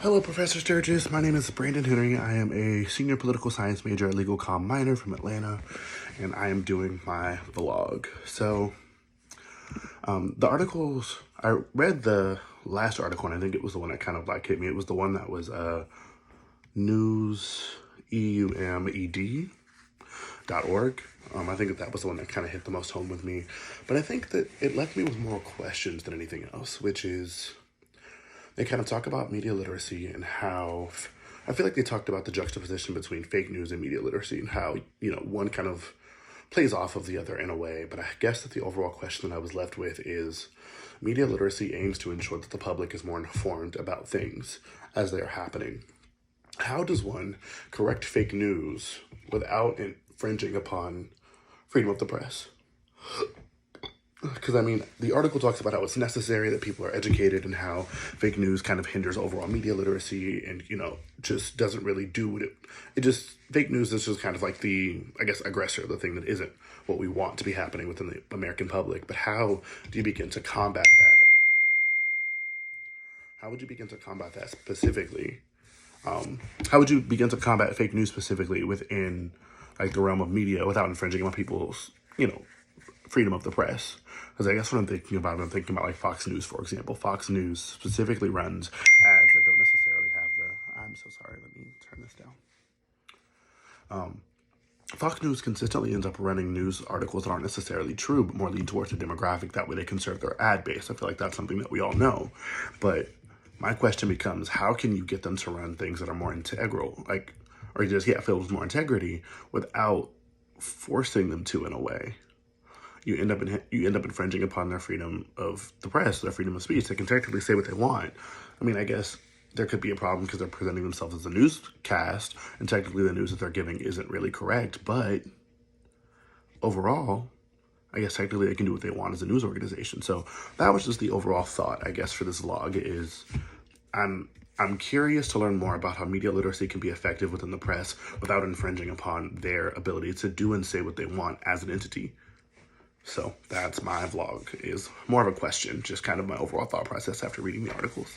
Hello, Professor Sturgis. My name is Brandon Henry. I am a senior political science major at Legal Com minor from Atlanta, and I am doing my vlog. So, the articles, I read the last article, and I think it was the one that kind of like hit me. It was the one that was newseumed.org. I think that was the one that kind of hit the most home with me. But I think that it left me with more questions than anything else, which is they kind of talk about media literacy and how I feel like they talked about the juxtaposition between fake news and media literacy and how, one kind of plays off of the other in a way. But I guess that the overall question that I was left with is media literacy aims to ensure that the public is more informed about things as they are happening. How does one correct fake news without infringing upon freedom of the press? Because, the article talks about how it's necessary that people are educated and how fake news kind of hinders overall media literacy and, just doesn't really do what fake news is just kind of like the, aggressor, the thing that isn't what we want to be happening within the American public. But how do you begin to combat that? How would you begin to combat that specifically? How would you begin to combat fake news specifically within, the realm of media without infringing on people's, freedom of the press? Because I guess what I'm thinking about, Fox News, for example. Fox News specifically runs ads that don't necessarily have I'm so sorry, let me turn this down. Fox News consistently ends up running news articles that aren't necessarily true, but more lean towards a demographic. That way they can serve their ad base. I feel like that's something that we all know. But my question becomes, how can you get them to run things that are more integral, filled with more integrity without forcing them to in a way? You end up infringing upon their freedom of the press, their freedom of speech. They can technically say what they want. I guess there could be a problem because they're presenting themselves as a newscast, and technically the news that they're giving isn't really correct. But overall, I guess technically they can do what they want as a news organization. So that was just the overall thought, I guess, for this vlog is I'm curious to learn more about how media literacy can be effective within the press without infringing upon their ability to do and say what they want as an entity. So that's my vlog, is more of a question, just kind of my overall thought process after reading the articles.